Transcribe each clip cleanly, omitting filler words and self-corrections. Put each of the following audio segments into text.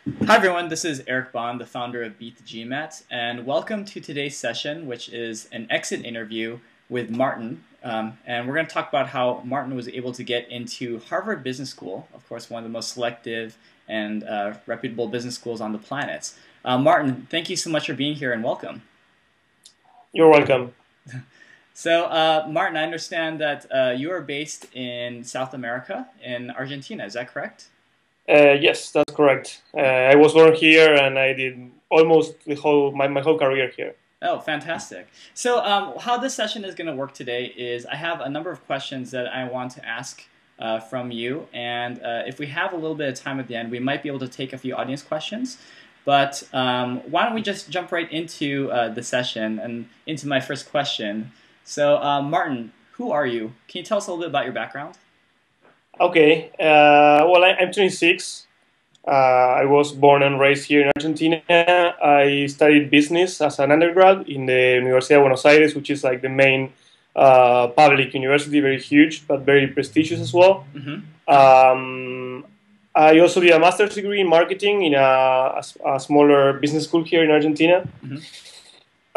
Hi everyone, this is Eric Bond, the founder of Beat The GMAT, and welcome to today's session, which is an exit interview with Martin. And we're going to talk about how Martin was able to get into Harvard Business School, of course, one of the most selective and reputable business schools on the planet. Martin, thank you so much for being here and welcome. You're welcome. So, Martin, I understand that you are based in South America, in Argentina, is that correct? Yes, that's correct. I was born here, and I did almost my whole career here. Oh, fantastic. So how this session is going to work today is I have a number of questions that I want to ask from you. And if we have a little bit of time at the end, we might be able to take a few audience questions. But why don't we just jump right into the session and into my first question. So Martin, who are you? Can you tell us a little bit about your background? Okay. Well, I'm 26. I was born and raised here in Argentina. I studied business as an undergrad in the Universidad de Buenos Aires, which is like the main public university, very huge, but very prestigious as well. Mm-hmm. I also did a master's degree in marketing in a smaller business school here in Argentina. Mm-hmm.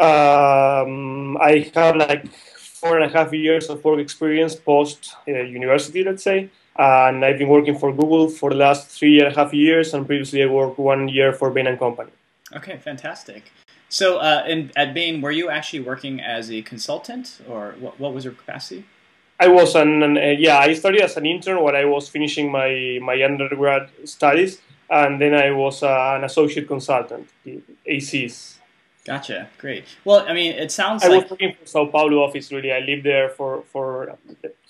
I have like 4.5 years of work experience post university, let's say. And I've been working for Google for the last 3.5 years, and previously I worked 1 year for Bain& Company. Okay, fantastic. So at Bain, were you actually working as a consultant, or what was your capacity? I was I started as an intern while I was finishing my undergrad studies, and then I was an associate consultant, the ACs. Gotcha, great. Well, I mean, it sounds I like... was working for Sao Paulo office, really. I lived there for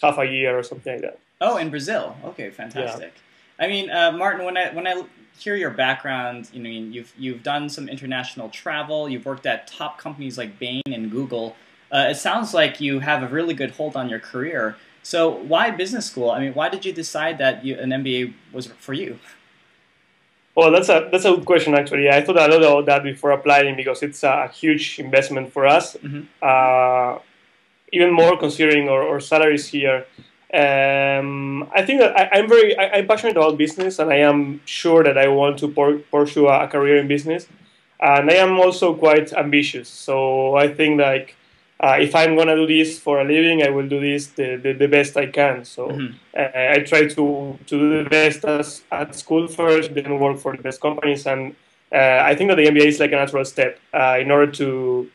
half a year or something like that. Oh, in Brazil. Okay, fantastic. Yeah. I mean, Martin, when I hear your background, you know, you've done some international travel. You've worked at top companies like Bain and Google. It sounds like you have a really good hold on your career. So why business school? I mean, why did you decide that an MBA was for you? Well, that's a good question, actually. I thought a lot about that before applying because it's a huge investment for us. Mm-hmm. Even more considering our salaries here. I think that I'm passionate about business, and I am sure that I want to pursue a career in business. And I am also quite ambitious. So I think like if I'm gonna do this for a living, I will do this the best I can. So mm-hmm. I try to do the best at school first, then work for the best companies, and I think that the MBA is like a natural step in order to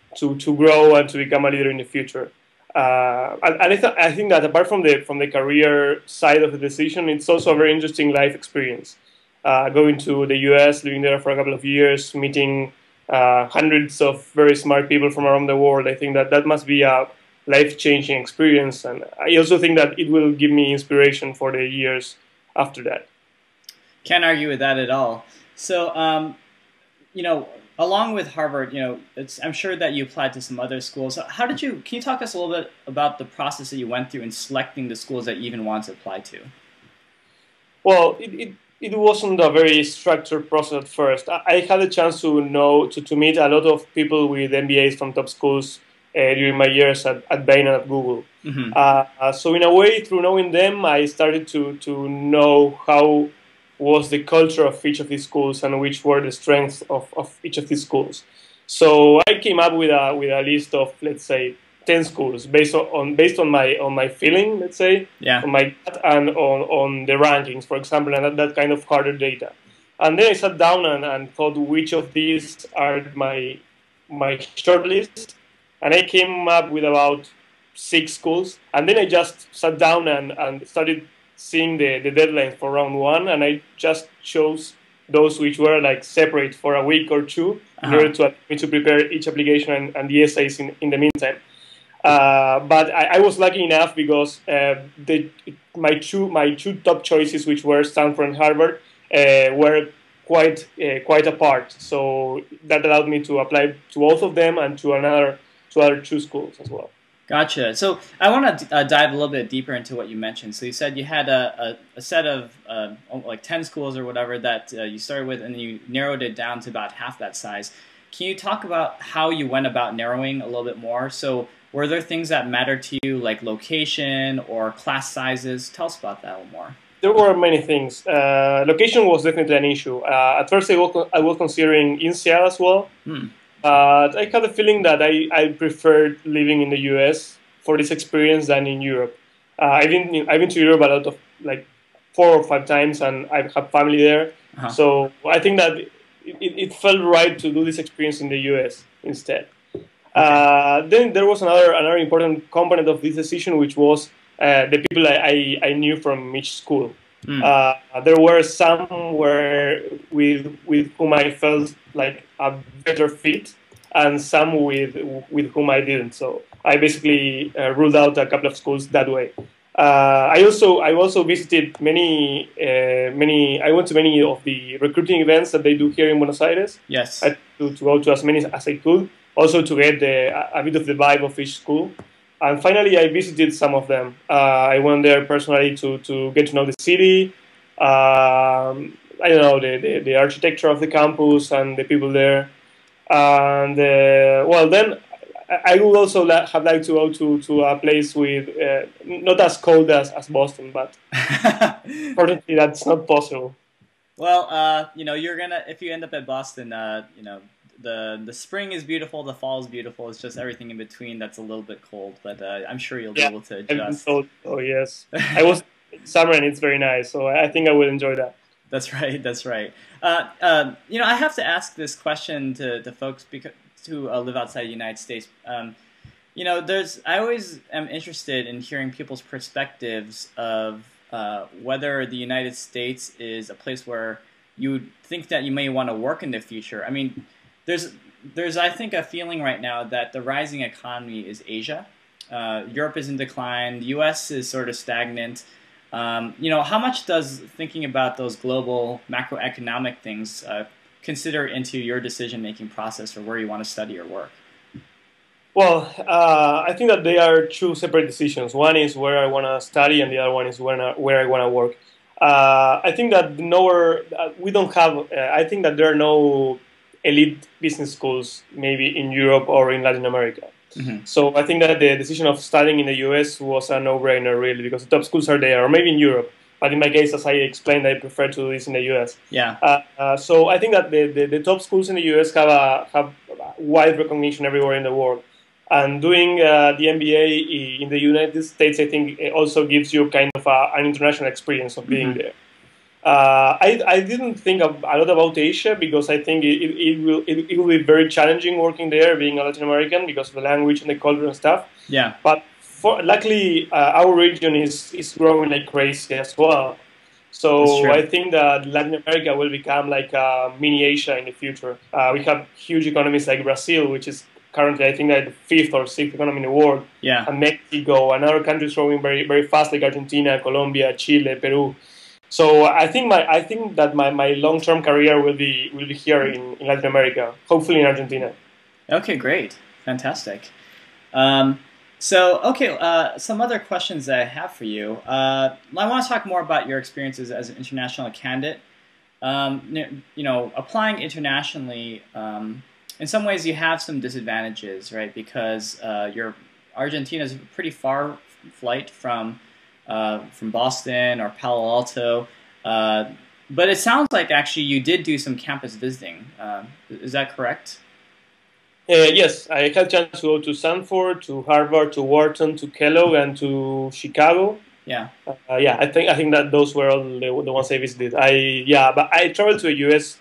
grow and to become a leader in the future. I think that apart from the career side of the decision, it's also a very interesting life experience. Going to the US, living there for a couple of years, meeting hundreds of very smart people from around the world. I think that must be a life-changing experience, and I also think that it will give me inspiration for the years after that. Can't argue with that at all. So, you know, along with Harvard, you know, I'm sure that you applied to some other schools. So can you talk to us a little bit about the process that you went through in selecting the schools that you even wanted to apply to? Well, it wasn't a very structured process at first. I had a chance to meet a lot of people with MBAs from top schools during my years at Bain and at Google. Mm-hmm. So in a way, through knowing them, I started to know how was the culture of each of these schools and which were the strengths of each of these schools. So I came up with a list of, let's say, 10 schools based on my feeling, let's say, yeah, on my gut and on the rankings, for example, and that kind of harder data. And then I sat down and thought which of these are my short list, and I came up with about 6 schools. And then I just sat down and started seeing the deadlines for round 1, and I just chose those which were like separate for a week or two in order to prepare each application and the essays in the meantime. But I was lucky enough because my two top choices, which were Stanford and Harvard, were quite apart. So that allowed me to apply to both of them and to other 2 schools as well. Gotcha. So I want to dive a little bit deeper into what you mentioned. So you said you had a set of like 10 schools or whatever that you started with, and you narrowed it down to about half that size. Can you talk about how you went about narrowing a little bit more? So were there things that mattered to you, like location or class sizes? Tell us about that a little more. there were many things. Location was definitely an issue. At first, I was considering in Seattle as well. But I had a feeling that I preferred living in the US for this experience than in Europe. I've been to Europe a lot of like 4 or 5 times, and I've had family there. So I think that it felt right to do this experience in the US instead. Then there was another important component of this decision, which was the people I knew from each school. There were some with whom I felt like a better fit, and some with whom I didn't. So I basically ruled out a couple of schools that way. I also visited many. I went to many of the recruiting events that they do here in Buenos Aires. Yes. To go to as many as I could, also to get a bit of the vibe of each school. And finally, I visited some of them. I went there personally to get to know the city. I don't know, the architecture of the campus and the people there. And well, then I would also have liked to go to a place with not as cold as Boston, but unfortunately that's not possible. Well, you're gonna, if you end up at Boston, the spring is beautiful, the fall is beautiful. It's just everything in between that's a little bit cold, but I'm sure you'll be able to adjust. Oh yes, I was summer and it's very nice, so I think I will enjoy that. That's right. That's right. I have to ask this question to folks who live outside the United States. I always am interested in hearing people's perspectives of whether the United States is a place where you think that you may want to work in the future. I mean, there's I think a feeling right now that the rising economy is Asia. Europe is in decline. The U.S. is sort of stagnant. How much does thinking about those global macroeconomic things consider into your decision-making process for where you want to study or work? Well, I think that they are two separate decisions. One is where I want to study, and the other one is where I want to work. I think that we don't have. I think that there are no elite business schools, maybe in Europe or in Latin America. So I think that the decision of studying in the US was a no-brainer, really, because the top schools are there, or maybe in Europe. But in my case, as I explained, I prefer to do this in the US. Yeah. So I think that the top schools in the US have wide recognition everywhere in the world. And doing the MBA in the United States, I think, it also gives you kind of an international experience of being there. I didn't think a lot about Asia because I think it will be very challenging working there, being a Latin American, because of the language and the culture and stuff. Yeah. But luckily, our region is growing like crazy as well. So I think that Latin America will become like a mini Asia in the future. We have huge economies like Brazil, which is currently, I think, like the fifth or sixth economy in the world. Yeah. And Mexico and other countries growing very, very fast, like Argentina, Colombia, Chile, Peru. So I think that my long-term career will be here in Latin America, hopefully in Argentina. Okay, great, fantastic. Some other questions that I have for you. I want to talk more about your experiences as an international candidate. Applying internationally, in some ways you have some disadvantages, right? Because Argentina is a pretty far flight from Boston or Palo Alto, but it sounds like actually you did do some campus visiting. Is that correct? Yes, I had a chance to go to Stanford, to Harvard, to Wharton, to Kellogg, and to Chicago. Yeah. I think that those were all the ones I visited. But I traveled to the US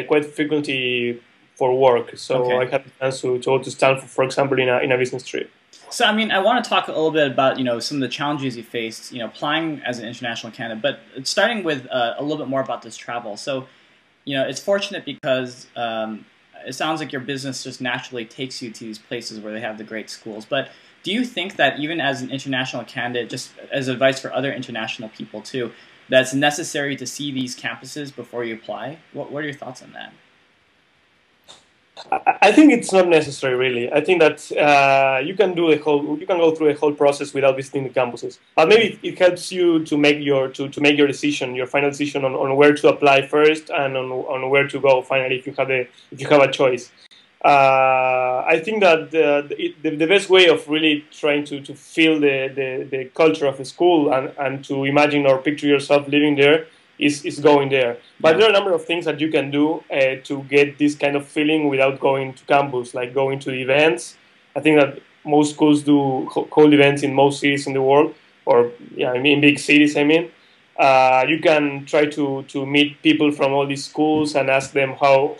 quite frequently for work, so I had the chance to go to Stanford, for example, in a business trip. So, I mean, I want to talk a little bit about, some of the challenges you faced, applying as an international candidate, but starting with a little bit more about this travel. So, it's fortunate because it sounds like your business just naturally takes you to these places where they have the great schools. But do you think that even as an international candidate, just as advice for other international people too, that's necessary to see these campuses before you apply? What are your thoughts on that? I think it's not necessary, really. I think that you can go through a whole process without visiting the campuses. But maybe it helps you to make your decision, your final decision on where to apply first and on where to go finally if you have a choice. I think that the best way of really trying to feel the culture of a school and to imagine or picture yourself living there is going there. But Yeah. there are a number of things that you can do to get this kind of feeling without going to campus, like going to events. I think that most schools do hold events in most cities in the world, or yeah, I mean big cities. I mean, you can try to meet people from all these schools and ask them how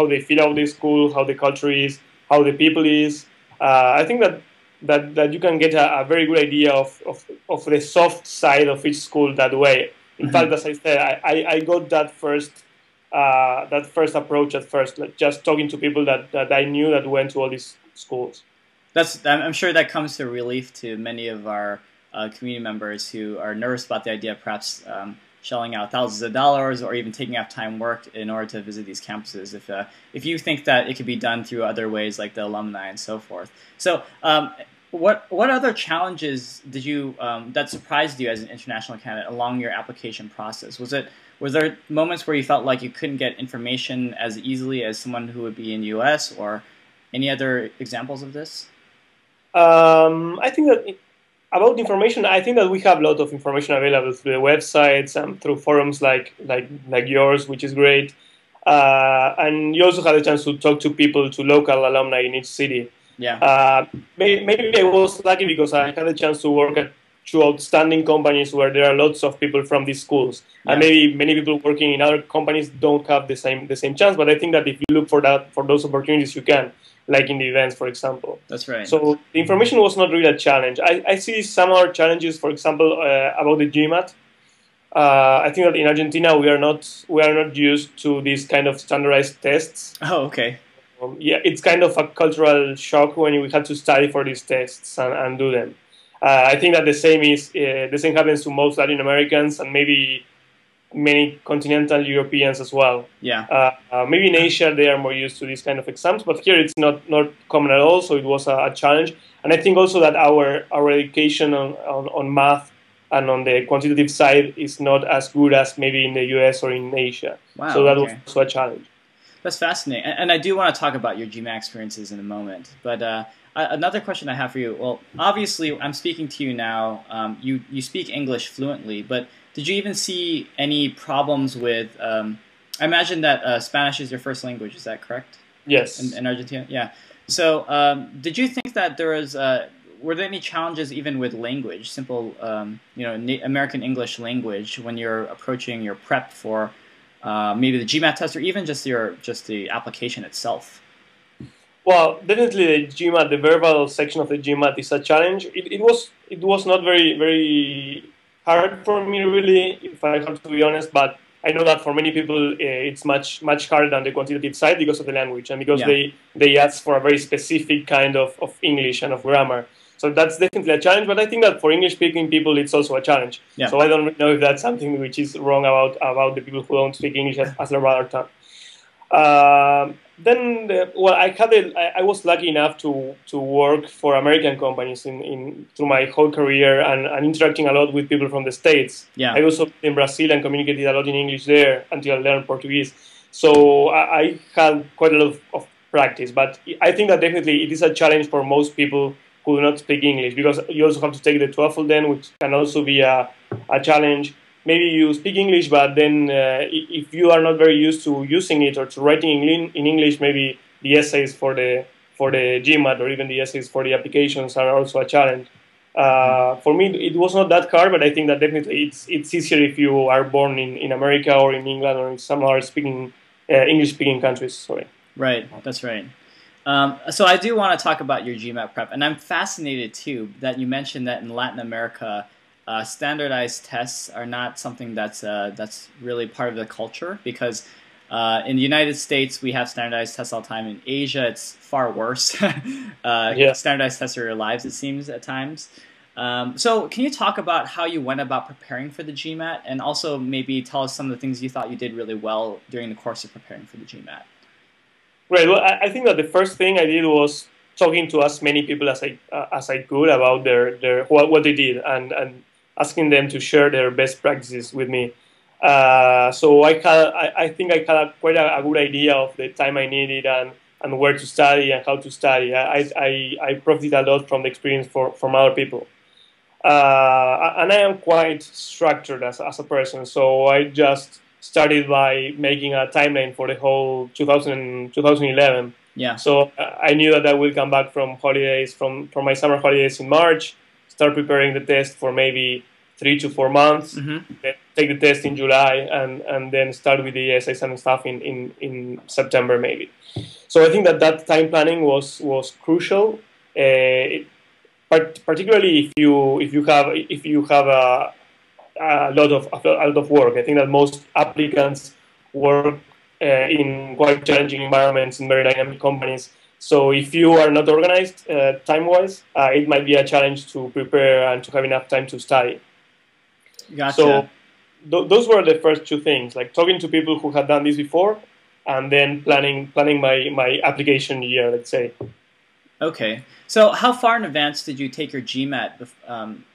they feel about the school, how the culture is, how the people is. I think that you can get a very good idea of the soft side of each school that way. In fact, as I said, I got that first approach at first, like just talking to people that I knew that went to all these schools. I'm sure that comes to relief to many of our community members who are nervous about the idea of perhaps shelling out thousands of dollars or even taking off time work in order to visit these campuses. If you think that it could be done through other ways like the alumni and so forth. So what other challenges did you that surprised you as an international candidate along your application process? Was there moments where you felt like you couldn't get information as easily as someone who would be in the U.S. or any other examples of this? I think that about information, I think that we have a lot of information available through the websites and through forums like yours, which is great. And you also had a chance to talk to people, to local alumni in each city. Yeah. Maybe I was lucky because I had a chance to work at two outstanding companies where there are lots of people from these schools. Yeah. And maybe many people working in other companies don't have the same chance. But I think that if you look for those opportunities, you can, like in the events, for example. That's right. So the information was not really a challenge. I see some other challenges, for example, about the GMAT. I think that in Argentina we are not used to these kind of standardized tests. Oh, okay. Yeah, it's kind of a cultural shock when we had to study for these tests and do them. I think that the same happens to most Latin Americans and maybe many continental Europeans as well. Yeah. Maybe in Asia they are more used to these kind of exams, but here it's not common at all. So it was a challenge, and I think also that our education on math and on the quantitative side is not as good as maybe in the US or in Asia. Wow. So that okay. was also a challenge. That's fascinating, and I do want to talk about your GMAT experiences in a moment. But another question I have for you. Well, obviously, I'm speaking to you now. You speak English fluently, but did you even see any problems with? I imagine that Spanish is your first language. Is that correct? Yes. In Argentina, yeah. So, did you think that there was? Were there any challenges even with language, simple, American English language, when you're approaching your prep for? Maybe the GMAT test, or even just the application itself? Well, definitely the GMAT, the verbal section of the GMAT is a challenge. It was not very hard for me really, if I have to be honest. But I know that for many people it's much harder than the quantitative side because of the language and because they ask for a very specific kind of English and of grammar. So that's definitely a challenge, but I think that for English-speaking people, it's also a challenge. Yeah. So I don't know if that's something which is wrong about the people who don't speak English as their mother tongue. I was lucky enough to work for American companies through my whole career and interacting a lot with people from the States. Yeah. I also lived in Brazil and communicated a lot in English there until I learned Portuguese. So I had quite a lot of practice, but I think that definitely it is a challenge for most people who do not speak English, because you also have to take the TOEFL then, which can also be a challenge. Maybe you speak English, but then if you are not very used to using it or to writing in English, maybe the essays for the GMAT or even the essays for the applications are also a challenge. For me, it was not that hard, but I think that definitely it's easier if you are born in America or in England or in some other English-speaking countries. Sorry. Right, that's right. So I do want to talk about your GMAT prep, and I'm fascinated too that you mentioned that in Latin America, standardized tests are not something that's really part of the culture, because in the United States we have standardized tests all the time. In Asia, it's far worse. Standardized tests are your lives, it seems, at times. So can you talk about how you went about preparing for the GMAT, and also maybe tell us some of the things you thought you did really well during the course of preparing for the GMAT? Right. Well, I think that the first thing I did was talking to as many people as I could about their what they did and asking them to share their best practices with me. So I think I had quite a good idea of the time I needed and and where to study and how to study. I profited a lot from the experience from other people. And I am quite structured as a person, so I just started by making a timeline for the whole 2011. Yeah. So I knew that I will come back from holidays, from my summer holidays in March, start preparing the test for maybe 3 to 4 months, then take the test in July, and then start with the essays and stuff in September maybe. So I think that time planning was crucial. Particularly if you have a lot of work. I think that most applicants work in quite challenging environments in very dynamic companies. So if you are not organized time-wise, it might be a challenge to prepare and to have enough time to study. Gotcha. So those were the first two things, like talking to people who had done this before, and then planning my application year, let's say. Okay. So how far in advance did you take your GMAT,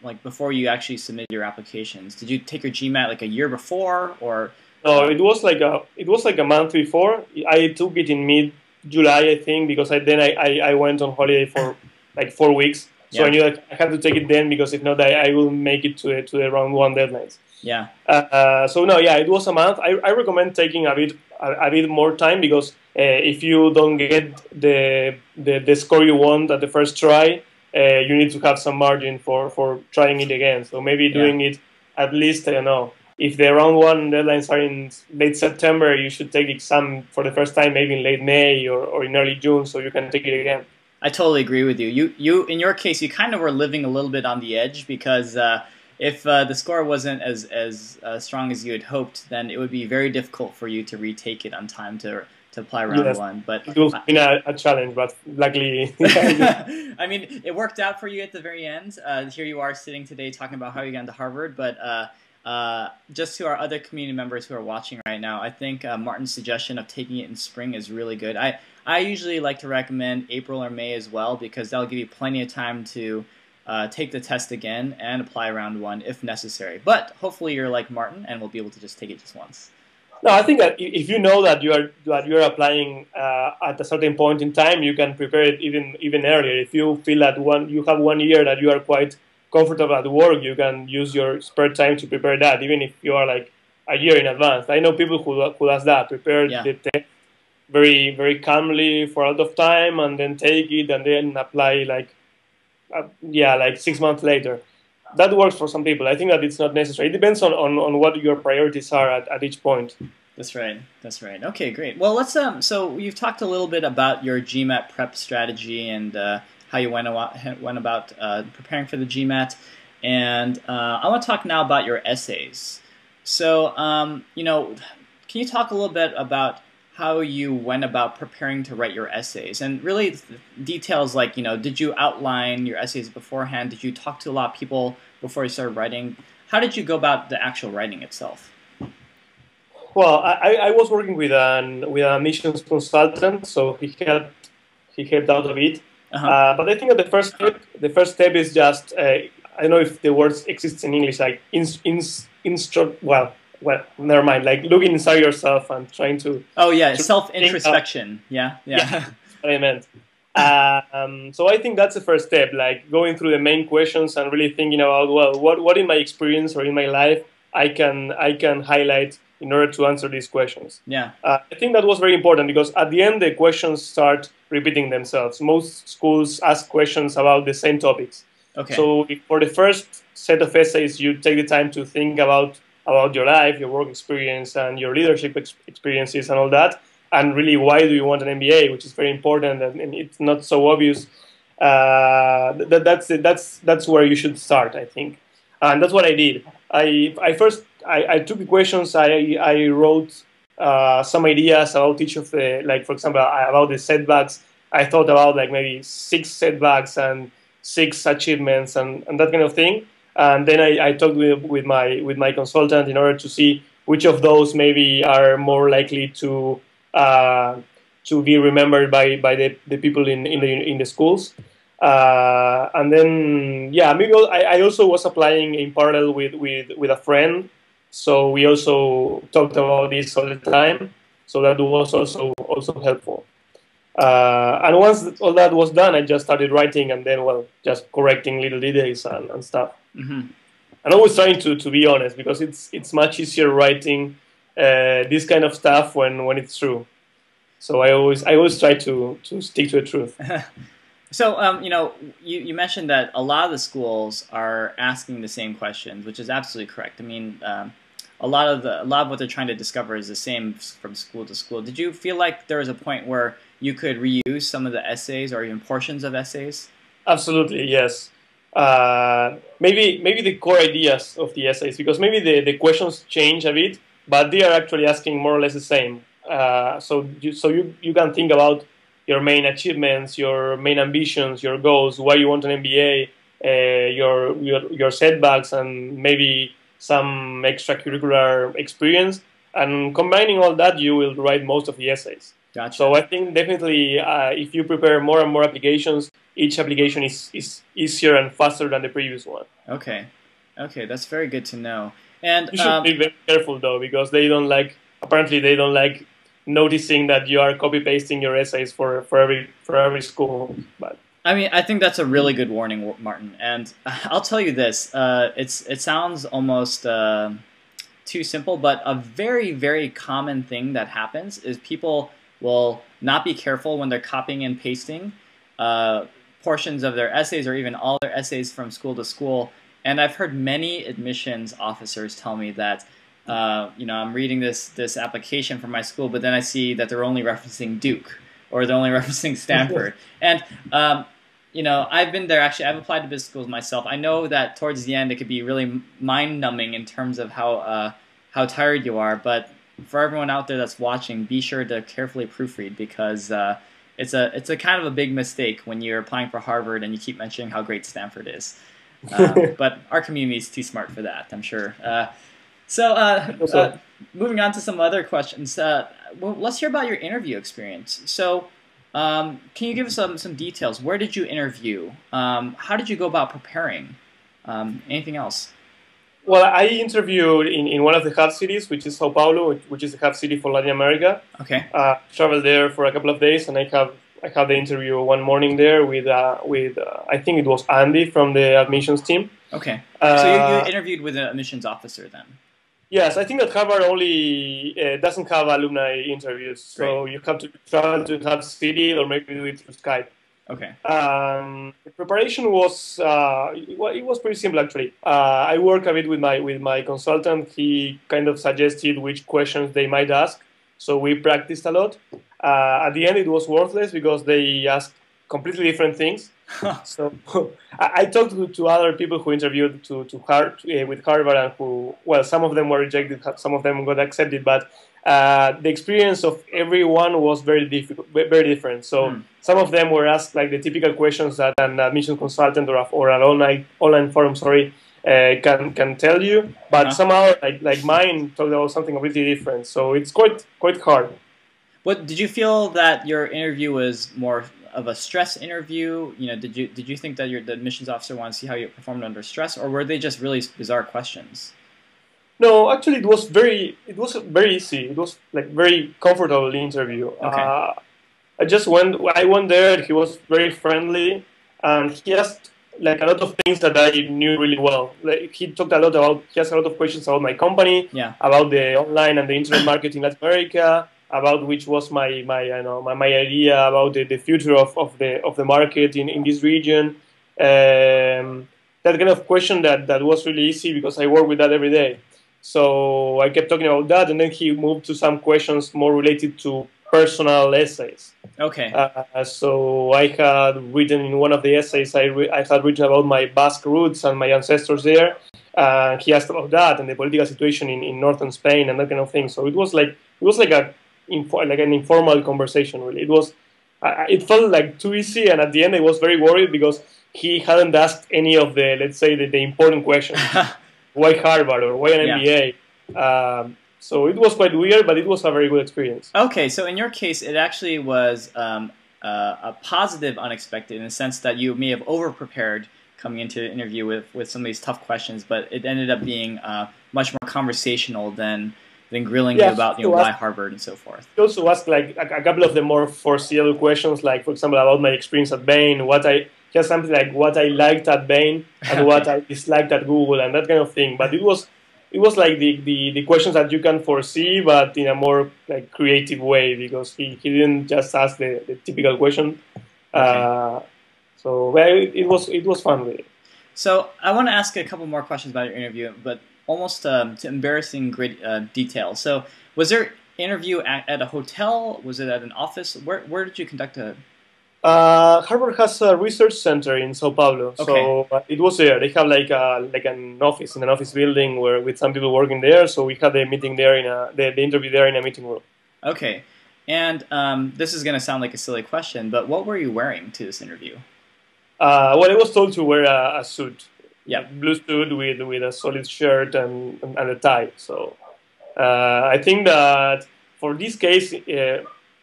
like before you actually submitted your applications? Did you take your GMAT like a year before, or? No, it was like a month before. I took it in mid-July, I think, because I went on holiday for like 4 weeks. So I knew that I had to take it then, because if not, I will make it to the round one deadlines. Yeah. So no, yeah, it was a month. I recommend taking a bit more time, because if you don't get the score you want at the first try, you need to have some margin for trying it again. So maybe doing it at least, I don't know, if the round one deadlines are in late September, you should take the exam for the first time maybe in late May or in early June, so you can take it again. I totally agree with you. You in your case, you kind of were living a little bit on the edge, because if the score wasn't as strong as you had hoped, then it would be very difficult for you to retake it on time to apply round one. But it was been a challenge, but luckily, I mean, it worked out for you at the very end. Here you are sitting today talking about how you got into Harvard. But just to our other community members who are watching right now, I think Martin's suggestion of taking it in spring is really good. I usually like to recommend April or May as well, because that'll give you plenty of time to take the test again and apply round one if necessary. But hopefully you're like Martin and will be able to just take it just once. No, I think that if you know that you are applying at a certain point in time, you can prepare it even earlier. If you feel that you have 1 year that you are quite comfortable at work, you can use your spare time to prepare that, even if you are like a year in advance. I know people who does that, prepare the test very, very calmly for a lot of time, and then take it and then apply like 6 months later. That works for some people. I think that it's not necessary. It depends on what your priorities are at each point. That's right. That's right. Okay, great. Well, let's so you've talked a little bit about your GMAT prep strategy and how you went about preparing for the GMAT, and I want to talk now about your essays. So, can you talk a little bit about how you went about preparing to write your essays, and really details like, did you outline your essays beforehand? Did you talk to a lot of people before you started writing? How did you go about the actual writing itself? Well, I was working with an admissions consultant, so he helped out a bit. But I think that the first step is just I don't know if the words exist in English, like well, never mind. Like looking inside yourself and trying to. Oh yeah, self-introspection. Yeah. That's what I meant. So I think that's the first step, like going through the main questions and really thinking about, well, what in my experience or in my life I can highlight in order to answer these questions. Yeah. I think that was very important, because at the end the questions start repeating themselves. Most schools ask questions about the same topics. Okay. So for the first set of essays, you take the time to think about your life, your work experience, and your leadership experiences and all that. And really, why do you want an MBA, which is very important, and it's not so obvious. That's where you should start, I think. And that's what I did. I took the questions, I wrote some ideas about each of the, like, for example, about the setbacks. I thought about like maybe 6 setbacks and 6 achievements and that kind of thing. And then I talked with my consultant in order to see which of those maybe are more likely to be remembered by the people in the schools. And then maybe I also was applying in parallel with a friend, so we also talked about this all the time. So that was also helpful. And once all that was done, I just started writing and then, well, just correcting little details and stuff. Mm-hmm. And always trying to be honest, because it's much easier writing this kind of stuff when it's true. So I always try to stick to the truth. So, you mentioned that a lot of the schools are asking the same questions, which is absolutely correct. I mean, a lot of what they're trying to discover is the same from school to school. Did you feel like there was a point where you could reuse some of the essays or even portions of essays? Absolutely, yes. Maybe the core ideas of the essays, because maybe the questions change a bit, but they are actually asking more or less the same. So you can think about your main achievements, your main ambitions, your goals, why you want an MBA, your setbacks, and maybe some extracurricular experience. And combining all that, you will write most of the essays. Gotcha. So I think definitely if you prepare more and more applications, each application is easier and faster than the previous one. Okay, that's very good to know. And You should be very careful though, because apparently they don't like noticing that you are copy pasting your essays for every school. But I mean, I think that's a really good warning, Martin. And I'll tell you this: it sounds almost too simple, but a very, very common thing that happens is people will not be careful when they're copying and pasting portions of their essays or even all their essays from school to school. And I've heard many admissions officers tell me that, I'm reading this application for my school, but then I see that they're only referencing Duke or they're only referencing Stanford. And, I've been there. Actually, I've applied to business schools myself. I know that towards the end it could be really mind-numbing in terms of how tired you are. But for everyone out there that's watching, be sure to carefully proofread, because it's a kind of a big mistake when you're applying for Harvard and you keep mentioning how great Stanford is. But our community is too smart for that, I'm sure. Moving on to some other questions. Let's hear about your interview experience. So, can you give us some details? Where did you interview? How did you go about preparing? Anything else? well, I interviewed in one of the hub cities, which is Sao Paulo, which is the hub city for Latin America. Okay. Traveled there for a couple of days, and I had the interview one morning there with I think it was Andy from the admissions team. Okay. So you interviewed with an admissions officer then? Yes, I think that Harvard only doesn't have alumni interviews, so you have to travel to Hub City or maybe do it through Skype. Okay. The preparation was it was pretty simple actually. I worked a bit with my consultant. He kind of suggested which questions they might ask, so we practiced a lot. At the end, it was worthless because they asked completely different things. So I talked to other people who interviewed with Harvard, and some of them were rejected, some of them got accepted, but the experience of everyone was very different. So some of them were asked like the typical questions that an admission consultant or an online forum, can tell you, but somehow like mine talked about something completely different. So it's quite hard. What did you feel that your interview was more of a stress interview? Did you think that the admissions officer wanted to see how you performed under stress, or were they just really bizarre questions? No, actually, it was very easy. It was like very comfortable interview. Okay. I went there. He was very friendly, and he asked like a lot of things that I knew really well. Like he asked a lot of questions about my company, about the online and the internet marketing in Latin America, about which was my idea about the future of the market in this region. That kind of question that was really easy because I work with that every day. So I kept talking about that, and then he moved to some questions more related to personal essays. Okay. So I had written in one of the essays, I had written about my Basque roots and my ancestors there. He asked about that and the political situation in northern Spain and that kind of thing. So it was like an informal conversation. Really, it felt like too easy, and at the end I was very worried because he hadn't asked any of the, let's say, the important questions. Why Harvard or why an MBA? So it was quite weird, but it was a very good experience. Okay, so in your case, it actually was a positive unexpected in the sense that you may have over-prepared coming into the interview with some of these tough questions, but it ended up being much more conversational than than grilling you Yeah, about why Harvard and so forth. he also asked like a couple of the more foreseeable questions, like for example about my experience at Bain, he has something like what I liked at Bain and Okay. what I disliked at Google and that kind of thing. But it was like the questions that you can foresee, but in a more like creative way because he didn't just ask the typical question. Okay. So well, it was fun really. So I want to ask a couple more questions about your interview, but almost to embarrassing great detail. So was there interview at a hotel? Was it at an office? Where did you conduct a? Harvard has a research center in Sao Paulo, Okay. so it was there. They have like an office in an office building where with some people working there. So we had the meeting there the interview there in a meeting room. Okay. And this is going to sound like a silly question, but what were you wearing to this interview? Well, I was told to wear a suit, Yep. blue suit with a solid shirt and a tie. So I think that for this case,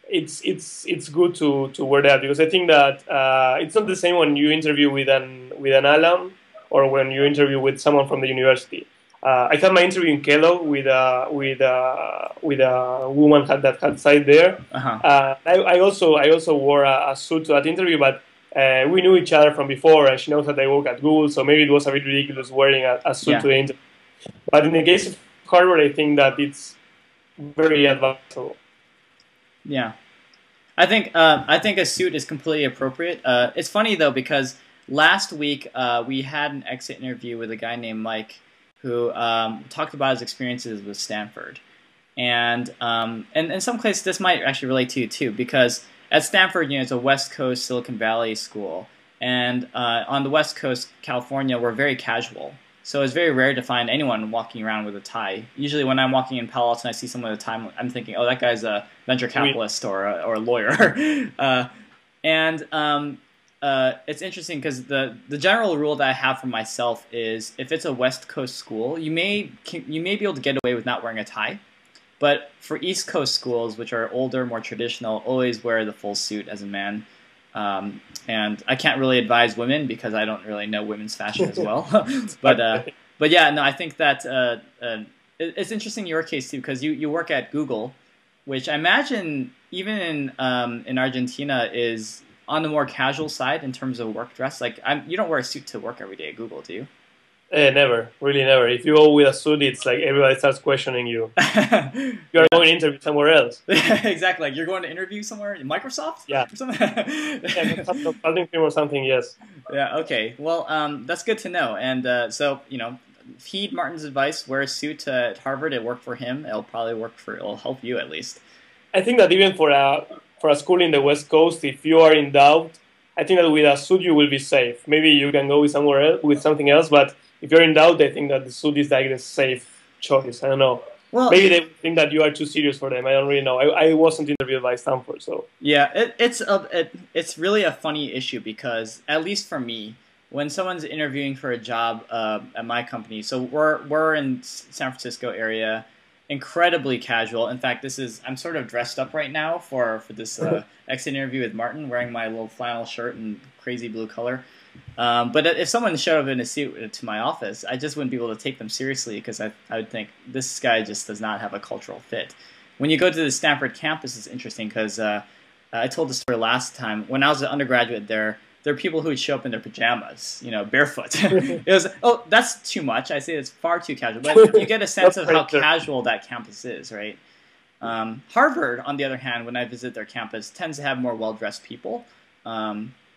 it's good to wear that because I think that it's not the same when you interview with an alum or when you interview with someone from the university. I had my interview in Kellogg with a woman that had sat there. Uh-huh. I also wore a suit to that interview, but we knew each other from before, and she knows that I work at Google, so maybe it was a bit ridiculous wearing a suit Yeah. to the interview. But in the case of Harvard, I think that it's very advisable. Yeah. I think a suit is completely appropriate. It's funny though because last week we had an exit interview with a guy named Mike who talked about his experiences with Stanford, and in some cases this might actually relate to you too because at Stanford, it's a West Coast Silicon Valley school, and on the West Coast, California, we're very casual. So it's very rare to find anyone walking around with a tie. Usually when I'm walking in Palo Alto and I see someone with a tie, I'm thinking, oh, that guy's a venture capitalist or a lawyer. It's interesting because the general rule that I have for myself is if it's a West Coast school, you may be able to get away with not wearing a tie. But for East Coast schools, which are older, more traditional, always wear the full suit as a man. And I can't really advise women because I don't really know women's fashion as well. But yeah, no, I think that it's interesting in your case too because you work at Google, which I imagine even in Argentina is on the more casual side in terms of work dress. Like you don't wear a suit to work every day at Google, do you? Never, really never. If you go with a suit, it's like everybody starts questioning you. You are going to interview somewhere else. Exactly. Like you're going to interview somewhere in Microsoft? Yeah. Or something? Yeah, consulting firm or something, yes. Yeah, okay. Well, that's good to know. And so, heed Martin's advice, wear a suit at Harvard. It worked for him. It'll help you at least. I think that even for a school in the West Coast, if you are in doubt, I think that with a suit you will be safe. Maybe you can go with somewhere else, with something else, but if you're in doubt, I think that the suit is like the safe choice. I don't know. Well, maybe they think that you are too serious for them. I don't really know. I wasn't interviewed by Stanford, so yeah, it's really a funny issue because at least for me, when someone's interviewing for a job at my company, so we're in San Francisco area, incredibly casual. In fact, I'm sort of dressed up right now for this exit interview with Martin, wearing my little flannel shirt and crazy blue color. But if someone showed up in a suit to my office, I just wouldn't be able to take them seriously because I would think this guy just does not have a cultural fit. When you go to the Stanford campus, it's interesting because I told the story last time. When I was an undergraduate there are people who would show up in their pajamas, barefoot. It was, oh, that's too much. I say it's far too casual. But you get a sense of how casual that campus is, right? Harvard, on the other hand, when I visit their campus, tends to have more well-dressed people.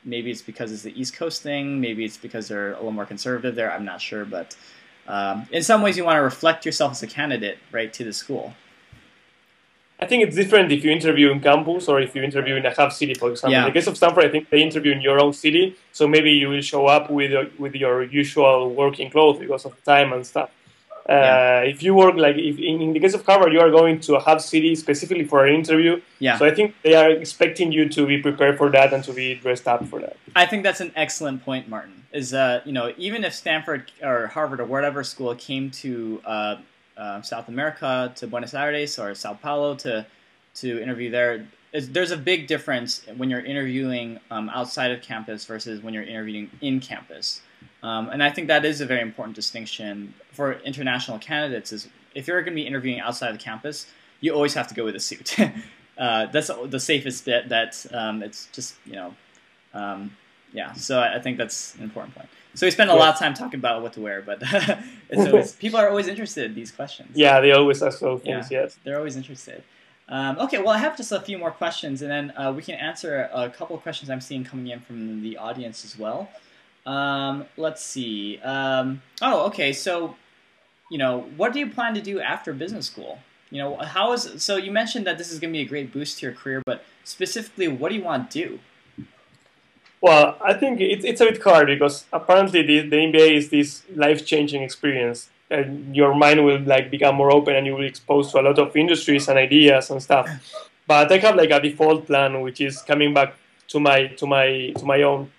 Maybe it's because it's the East Coast thing. Maybe it's because they're a little more conservative there. I'm not sure. But in some ways, you want to reflect yourself as a candidate, right, to the school. I think it's different if you interview in campus or if you interview in a hub city, for example. Yeah. In the case of Stanford, I think they interview in your own city, so maybe you will show up with your usual working clothes because of time and stuff. If you work if in the case of Harvard, you are going to a hub city specifically for an interview. Yeah. So I think they are expecting you to be prepared for that and to be dressed up for that. I think that's an excellent point, Martin. Is even if Stanford or Harvard or whatever school came to South America, to Buenos Aires or Sao Paulo to interview there, there's a big difference when you're interviewing outside of campus versus when you're interviewing in campus. And I think that is a very important distinction for international candidates. if you're going to be interviewing outside of the campus, you always have to go with a suit. That's the safest bit. That it's just yeah. So I think that's an important point. So we spend a lot of time talking about what to wear, but it's always, people are always interested in these questions. Yeah, they always ask those things. Yeah, yes, they're always interested. Okay, well, I have just a few more questions, and then we can answer a couple of questions I'm seeing coming in from the audience as well. Let's see. Okay. So, what do you plan to do after business school? So you mentioned that this is going to be a great boost to your career, but specifically, what do you want to do? Well, I think it's a bit hard because apparently the MBA is this life-changing experience, and your mind will become more open, and you will be exposed to a lot of industries and ideas and stuff. But I have a default plan, which is coming back to my own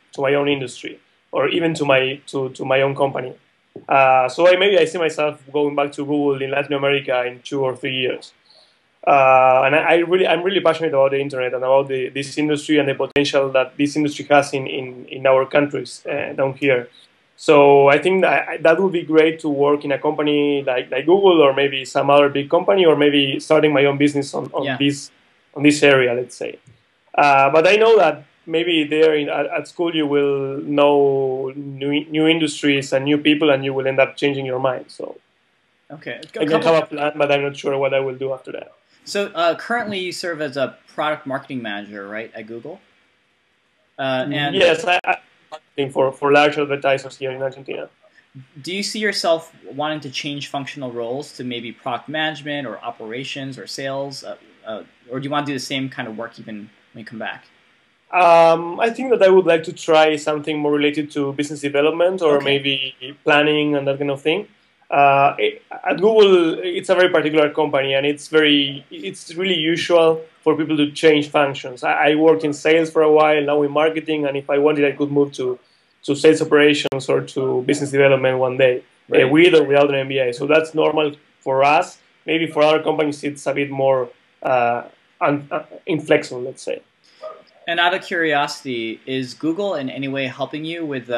industry, or even to my own company. So maybe I see myself going back to Google in Latin America in 2 or 3 years. And I'm really passionate about the internet and about this industry and the potential that this industry has in our countries down here. So I think that would be great to work in a company like Google, or maybe some other big company, or maybe starting my own business on this area, let's say. But I know that maybe there at school you will know new industries and new people, and you will end up changing your mind. So okay, I can have a plan, but I'm not sure what I will do after that. So currently you serve as a product marketing manager, right, at Google? And yes, I think for large advertisers here in Argentina. Do you see yourself wanting to change functional roles to maybe product management or operations or sales, or do you want to do the same kind of work even when you come back? I think that I would like to try something more related to business development, or maybe planning and that kind of thing. At Google, it's a very particular company, and it's really usual for people to change functions. I worked in sales for a while, now in marketing, and if I wanted, I could move to sales operations or to business development one day, with or without an MBA. So that's normal for us. Maybe for other companies, it's a bit more inflexible, let's say. And out of curiosity, is Google in any way helping you with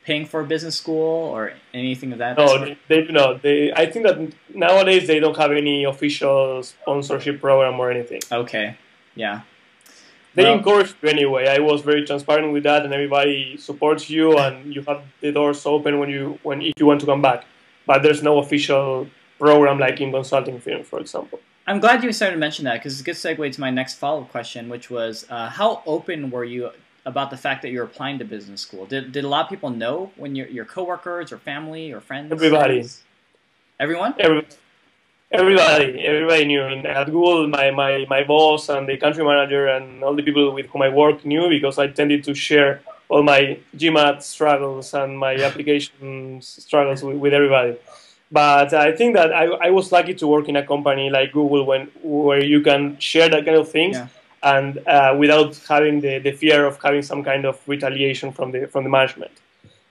paying for business school or anything of that sort? No, they do not. I think that nowadays they don't have any official sponsorship program or anything. Okay, yeah. They encourage you anyway. I was very transparent with that, and everybody supports you, and you have the doors open if you want to come back. But there's no official program like in consulting firms, for example. I'm glad you started to mention that, because it's a good segue to my next follow-up question, which was how open were you about the fact that you're applying to business school? Did a lot of people know, when your coworkers or family or friends? Everybody. Everyone? Everybody knew. At Google, my boss and the country manager and all the people with whom I work knew, because I tended to share all my GMAT struggles and my application struggles with everybody. But I think that I was lucky to work in a company like Google where you can share that kind of things, and without having the fear of having some kind of retaliation from the management.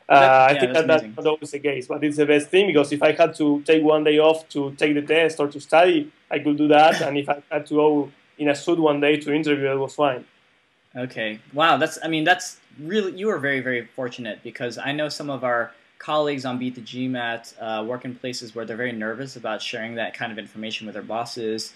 I think that's not always the case, but it's the best thing, because if I had to take one day off to take the test or to study, I could do that, and if I had to go in a suit one day to interview, it was fine. Okay, wow, that's really, you are very, very fortunate, because I know some of our colleagues on Beat the GMAT work in places where they're very nervous about sharing that kind of information with their bosses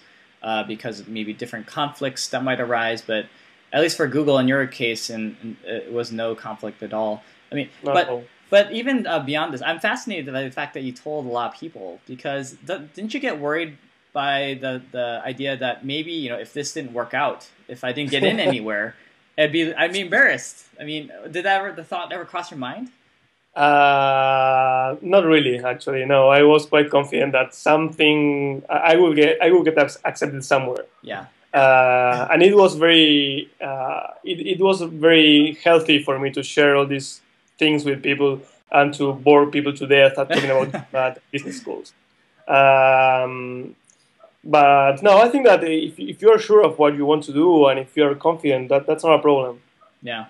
because of maybe different conflicts that might arise. But at least for Google, in your case, and it was no conflict at all. I mean, but even beyond this, I'm fascinated by the fact that you told a lot of people, because didn't you get worried by the idea that maybe, if this didn't work out, if I didn't get in anywhere, I'd be embarrassed? I mean, did the thought ever cross your mind? Not really, actually. No, I was quite confident that something I will get accepted somewhere. Yeah. And it was very healthy for me to share all these things with people and to bore people to death at talking about business schools. But no, I think that if you're sure of what you want to do, and if you're confident, that's not a problem. Yeah.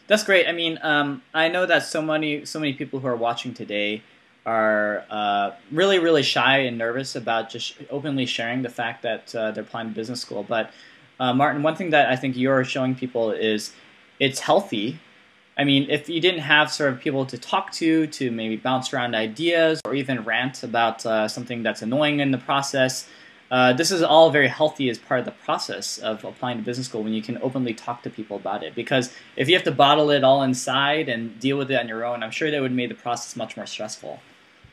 That's great. I mean, I know that so many people who are watching today are really, really shy and nervous about just openly sharing the fact that they're applying to business school. But Martin, one thing that I think you're showing people is it's healthy I mean, if you didn't have sort of people to talk to maybe bounce around ideas or even rant about something that's annoying in the process, this is all very healthy as part of the process of applying to business school when you can openly talk to people about it. Because if you have to bottle it all inside and deal with it on your own, I'm sure that would make the process much more stressful.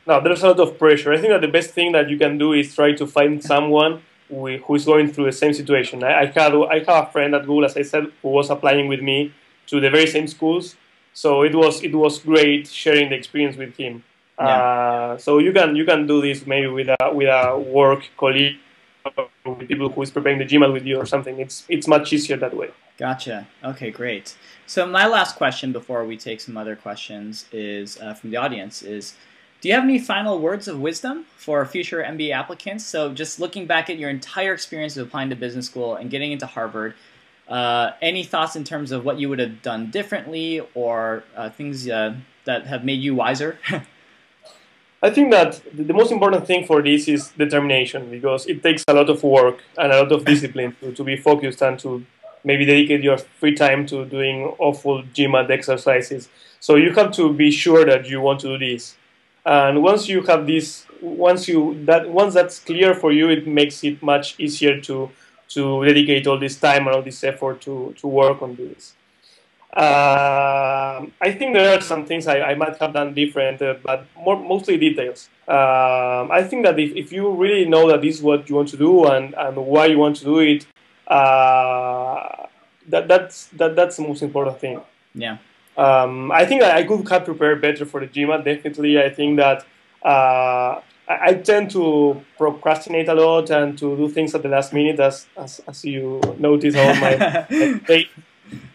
No, there's a lot of pressure. I think that the best thing that you can do is try to find someone who is going through the same situation. I have a friend at Google, as I said, who was applying with me to the very same schools. So it was great sharing the experience with him. Yeah. So you can do this maybe with a work colleague or with people who is preparing the GMAT with you or something. It's much easier that way. Gotcha. Okay, great. So my last question before we take some other questions is from the audience is, do you have any final words of wisdom for future MBA applicants? So just looking back at your entire experience of applying to business school and getting into Harvard, any thoughts in terms of what you would have done differently or things that have made you wiser? I think that the most important thing for this is determination, because it takes a lot of work and a lot of discipline to be focused and to maybe dedicate your free time to doing awful GMAT exercises. So you have to be sure that you want to do this. And once you have this, once that's clear for you, it makes it much easier to dedicate all this time and all this effort to work on this. I think there are some things I might have done different, but mostly details. I think that if you really know that this is what you want to do and why you want to do it, that's the most important thing. Yeah. I think I could have prepared better for the GMAT. Definitely, I think that I tend to procrastinate a lot and to do things at the last minute, as you notice on my page.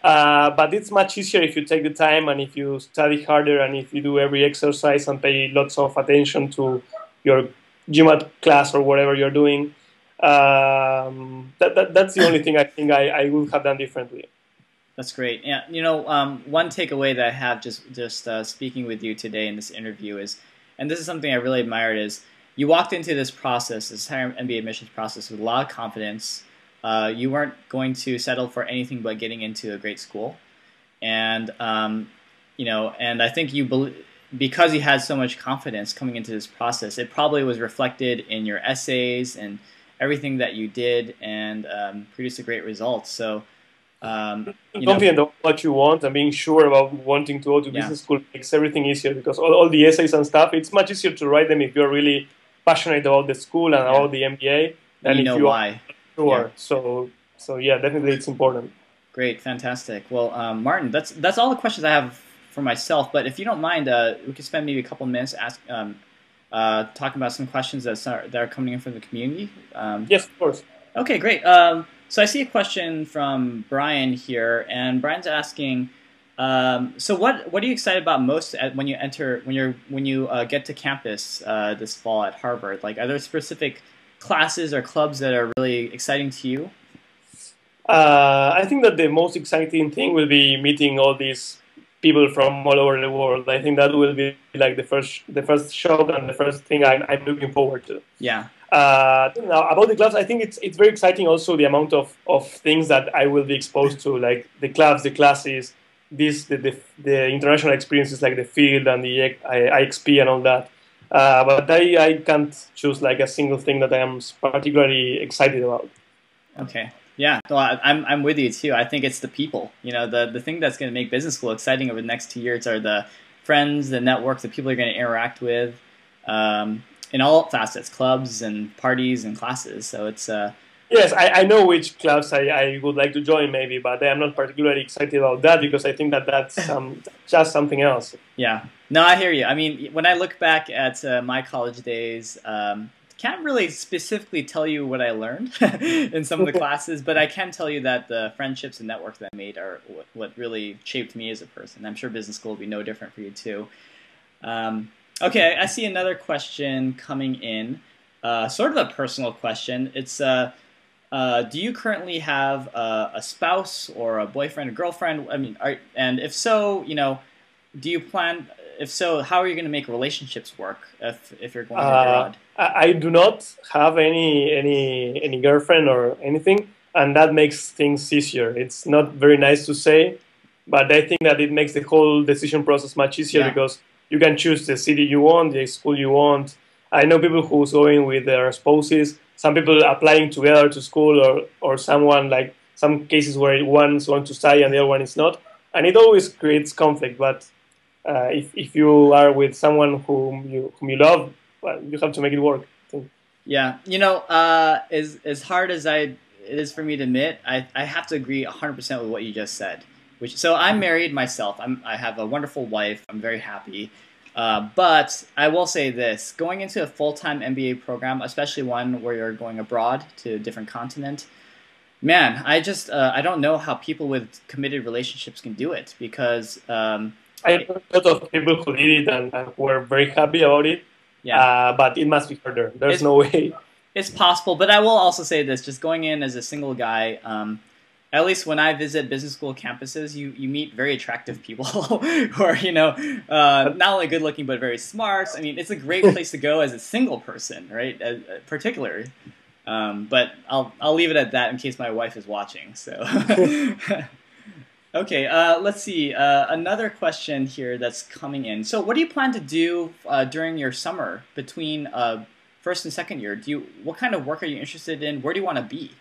But it's much easier if you take the time and if you study harder and if you do every exercise and pay lots of attention to your GMAT class or whatever you're doing. That's the only thing I think I would have done differently. That's great. Yeah, you know, one takeaway that I have just speaking with you today in this interview is, and this is something I really admired, is you walked into this process, this entire MBA admissions process, with a lot of confidence. You weren't going to settle for anything but getting into a great school, and you know, and I think because you had so much confidence coming into this process, it probably was reflected in your essays and everything that you did, and produced a great result. So. Being confident of what you want and being sure about wanting to go to business school makes everything easier, because all the essays and stuff, it's much easier to write them if you're really passionate about the school and about the MBA than you know if you why. are sure. So yeah, definitely it's important. Great, fantastic. Well, Martin, that's all the questions I have for myself. But if you don't mind, we could spend maybe a couple of minutes talking about some questions that are coming in from the community. Yes, of course. Okay, great. So I see a question from Brian here, and Brian's asking, so what are you excited about most when you get to campus this fall at Harvard? Like, are there specific classes or clubs that are really exciting to you? I think that the most exciting thing will be meeting all these people from all over the world. I think that will be like the first shock and the first thing I'm looking forward to. Yeah. Now about the clubs, I think it's very exciting also the amount of things that I will be exposed to, like the clubs, the classes, the international experiences like the field and the IXP and all that. But I can't choose like a single thing that I am particularly excited about. Okay. Yeah, well, I'm with you too. I think it's the people. You know, the thing that's going to make business school exciting over the next 2 years are the friends, the networks, the people you're going to interact with. In all facets, clubs and parties and classes. So it's yes, I know which clubs I would like to join maybe, but I'm not particularly excited about that because I think that's just something else. Yeah, no, I hear you. I mean, when I look back at my college days, can't really specifically tell you what I learned in some of the classes, but I can tell you that the friendships and networks that I made are what really shaped me as a person. I'm sure business school will be no different for you too. Okay, I see another question coming in, sort of a personal question. It's, do you currently have a spouse or a boyfriend or girlfriend? I mean, and if so, you know, do you plan? If so, how are you going to make relationships work if you're going abroad? I do not have any girlfriend or anything, and that makes things easier. It's not very nice to say, but I think that it makes the whole decision process much easier because you can choose the city you want, the school you want. I know people who's going with their spouses, some people applying together to school, or someone like some cases where one's going to study and the other one is not. And it always creates conflict, but if you are with someone whom you love, well, you have to make it work. I think. Yeah, as hard as it is for me to admit, I have to agree 100% with what you just said. So I'm married myself. I have a wonderful wife. I'm very happy. But I will say this: going into a full-time MBA program, especially one where you're going abroad to a different continent, man, I don't know how people with committed relationships can do it because I know a lot of people who did it and were very happy about it. Yeah. But it must be harder. There's no way. It's possible, but I will also say this: just going in as a single guy, at least when I visit business school campuses, you meet very attractive people who are not only good looking but very smart. I mean, it's a great place to go as a single person, right? Particularly. But I'll leave it at that in case my wife is watching. So. Okay, let's see. Another question here that's coming in. So what do you plan to do during your summer between first and second year? What kind of work are you interested in? Where do you want to be?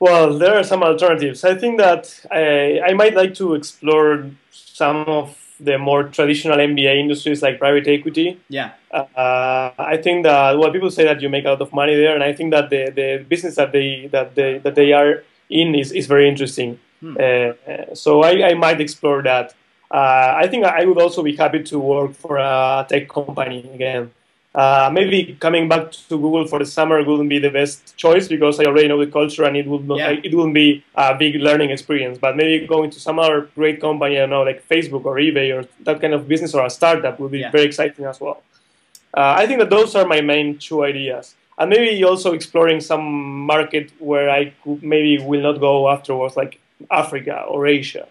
Well, there are some alternatives. I think that I might like to explore some of the more traditional MBA industries like private equity. Yeah. I think that people say that you make a lot of money there, and I think that the business that they are in is very interesting. So I might explore that. I think I would also be happy to work for a tech company again. Maybe coming back to Google for the summer wouldn't be the best choice because I already know the culture and it wouldn't be a big learning experience. But maybe going to some other great company, I don't know, like Facebook or eBay or that kind of business or a startup would be very exciting as well. I think that those are my main two ideas. And maybe also exploring some market where I maybe will not go afterwards, like Africa or Asia.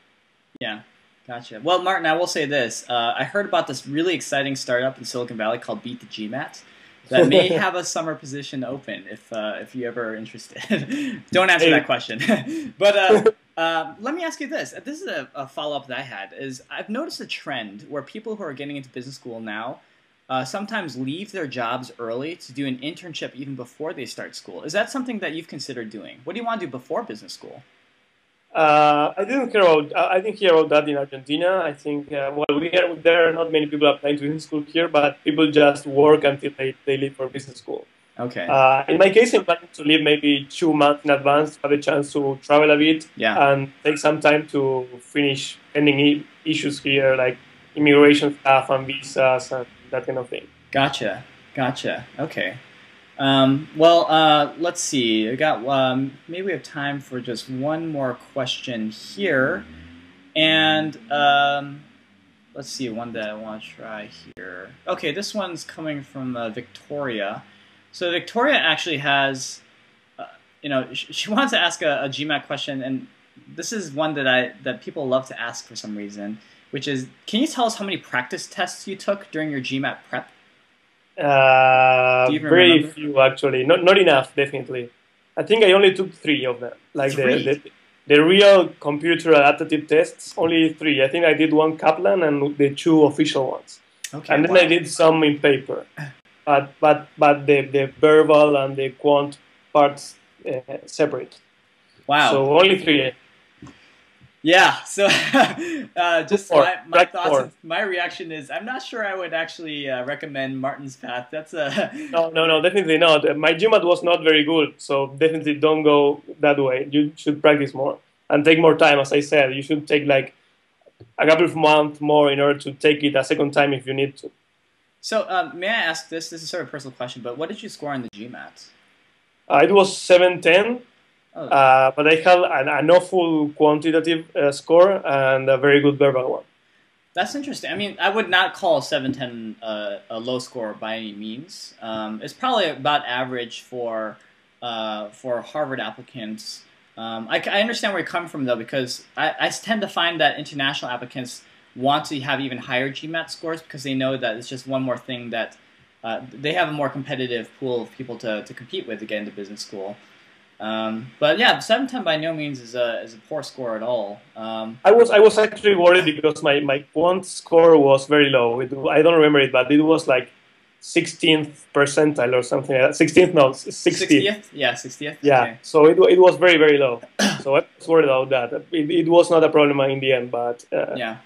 Yeah. Gotcha. Well, Martin, I will say this. I heard about this really exciting startup in Silicon Valley called Beat The GMAT that may have a summer position open if you're ever interested. Don't answer that question. But let me ask you this. This is a follow-up that I had. I've noticed a trend where people who are getting into business school now sometimes leave their jobs early to do an internship even before they start school. Is that something that you've considered doing? What do you want to do before business school? I didn't hear about that in Argentina. I think there are not many people applying to business school here, but people just work until they leave for business school. Okay. In my case, I'm planning to leave maybe 2 months in advance, have a chance to travel a bit, and take some time to finish pending issues here, like immigration stuff and visas and that kind of thing. Gotcha. Okay. Let's see. I got maybe we have time for just one more question here, and let's see one that I want to try here. Okay, this one's coming from Victoria. So Victoria actually has, she wants to ask a GMAT question, and this is one that people love to ask for some reason, which is, can you tell us how many practice tests you took during your GMAT prep? Very few, actually. Not enough, definitely. I think I only took 3 of them. Like the real computer adaptive tests, only 3. I think I did 1 Kaplan and the 2 official ones. Okay, and then I did some in paper. But the verbal and the quant parts separate. Wow. So only 3. Yeah, so just my thoughts, my reaction is I'm not sure I would actually recommend Martin's path. That's a... No, definitely not. My GMAT was not very good, so definitely don't go that way. You should practice more and take more time, as I said. You should take like a couple of months more in order to take it a second time if you need to. So may I ask this? This is sort of a personal question, but what did you score on the GMAT? It was 710. But I had an awful quantitative score and a very good verbal one. That's interesting. I mean, I would not call 710 a low score by any means. It's probably about average for Harvard applicants. I understand where you're coming from, though, because I tend to find that international applicants want to have even higher GMAT scores because they know that it's just one more thing that they have a more competitive pool of people to compete with to get into business school. But yeah, 710 by no means is a poor score at all. I was actually worried because my quant score was very low. I don't remember it, but it was like 16th percentile or something like that. 16th, no, 60th. 60th? Yeah, 60th. Yeah, Okay. so it was very, very low. So I was worried about that. It was not a problem in the end, but Yeah.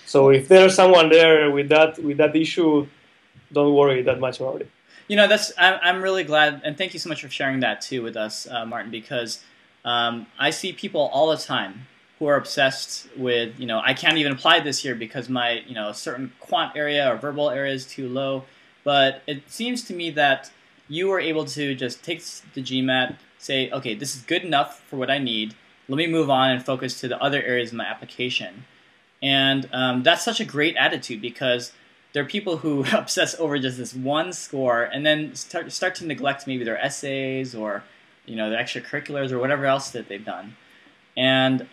so if there's someone there with that issue, don't worry that much about it. You know, I'm really glad, and thank you so much for sharing that too with us, Martin, because I see people all the time who are obsessed with, I can't even apply this here because my, certain quant area or verbal area is too low. But it seems to me that you were able to just take the GMAT, say, okay, this is good enough for what I need. Let me move on and focus to the other areas of my application. And that's such a great attitude because there are people who obsess over just this one score and then start to neglect maybe their essays or their extracurriculars or whatever else that they've done. And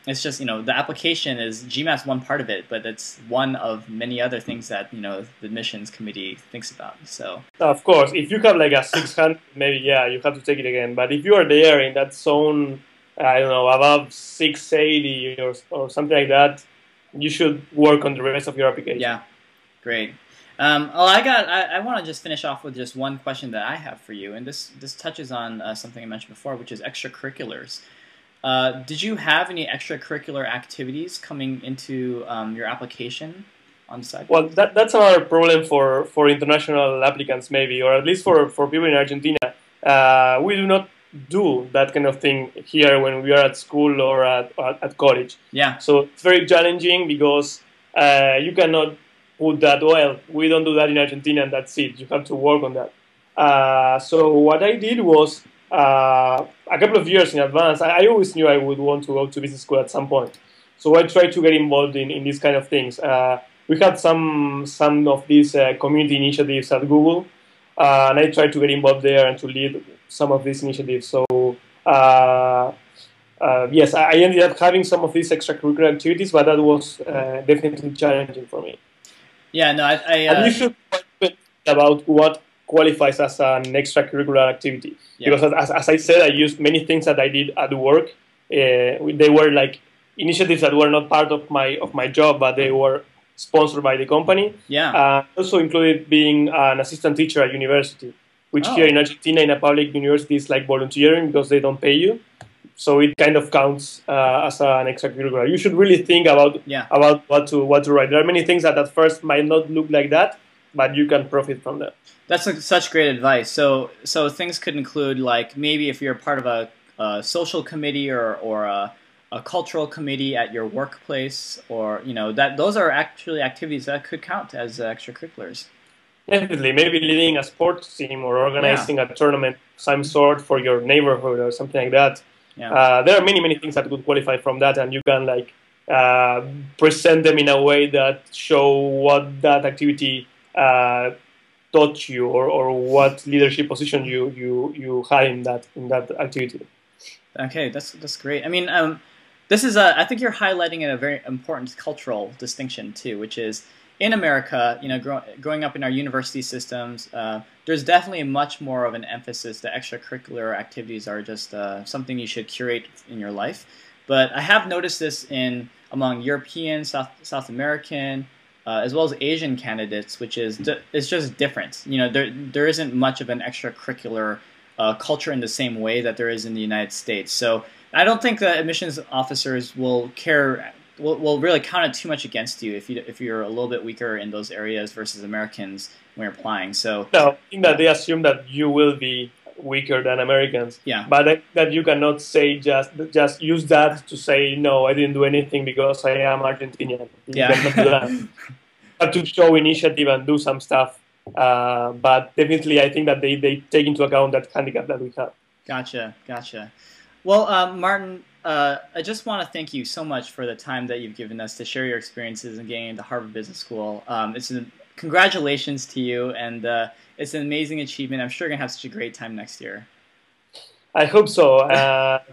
it's just, the application is, GMAT's one part of it, but it's one of many other things that, the admissions committee thinks about. So of course, if you have like a 600, maybe, yeah, you have to take it again. But if you are there in that zone, I don't know, above 680 or something like that, you should work on the rest of your application. Yeah. Great. I want to just finish off with just one question that I have for you, and this touches on something I mentioned before, which is extracurriculars. Did you have any extracurricular activities coming into your application on the side? Well, that's another problem for international applicants, maybe, or at least for people in Argentina. We do not do that kind of thing here when we are at school or at college. Yeah. So it's very challenging because you cannot put that, well, we don't do that in Argentina and that's it. You have to work on that. So what I did was, a couple of years in advance, I always knew I would want to go to business school at some point. So I tried to get involved in these kind of things. We had some of these community initiatives at Google, and I tried to get involved there and to lead some of these initiatives. So yes, I ended up having some of these extracurricular activities, but that was definitely challenging for me. Yeah, no, and you should think about what qualifies as an extracurricular activity. Yeah. Because as I said, I used many things that I did at work. They were like initiatives that were not part of my job, but they were sponsored by the company. Yeah. Also included being an assistant teacher at university, which here in Argentina in a public university is like volunteering because they don't pay you. So it kind of counts as an extracurricular. You should really think about what to write. There are many things that at first might not look like that, but you can profit from that. That's such great advice. So things could include, like, maybe if you're part of a social committee or a cultural committee at your workplace, or that those are actually activities that could count as extracurriculars. Definitely, maybe leading a sports team or organizing a tournament of some sort for your neighborhood or something like that. Yeah. There are many things that could qualify from that, and you can like present them in a way that show what that activity taught you, or what leadership position you had in that activity. Okay, that's great. I mean, this is I think you're highlighting a very important cultural distinction too, which is in America, growing up in our university systems, there's definitely much more of an emphasis that extracurricular activities are just something you should curate in your life. But I have noticed this among European, South American, as well as Asian candidates, which is it's just different. There isn't much of an extracurricular culture in the same way that there is in the United States. So I don't think that admissions officers will really count it too much against you if you're a little bit weaker in those areas versus Americans when you're applying. So no, I think that they assume that you will be weaker than Americans. Yeah. But that you cannot say just use that to say no, I didn't do anything because I am Argentinian. You cannot do that. You have to show initiative and do some stuff. But definitely, I think that they take into account that handicap that we have. Gotcha. Well, Martin, I just want to thank you so much for the time that you've given us to share your experiences in getting into Harvard Business School. Congratulations to you, and it's an amazing achievement. I'm sure you're going to have such a great time next year. I hope so.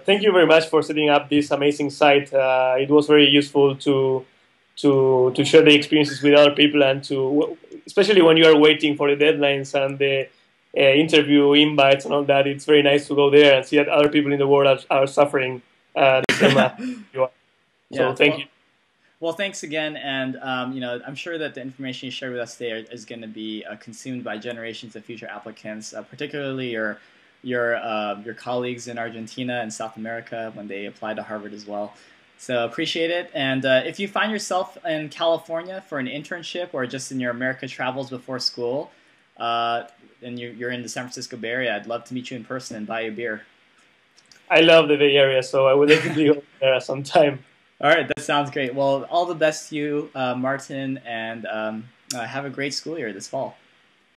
Thank you very much for setting up this amazing site. It was very useful to share the experiences with other people, and especially when you are waiting for the deadlines and the interview invites and all that, it's very nice to go there and see that other people in the world are suffering the same as you are. So Yeah. thank you. Well, thanks again, and I'm sure that the information you shared with us today is going to be consumed by generations of future applicants, particularly your colleagues in Argentina and South America when they apply to Harvard as well. So appreciate it, and if you find yourself in California for an internship or just in your America travels before school, and you're in the San Francisco Bay Area, I'd love to meet you in person and buy you a beer. I love the Bay Area, so I will definitely go there sometime. All right, that sounds great. Well, all the best to you, Martin, and have a great school year this fall.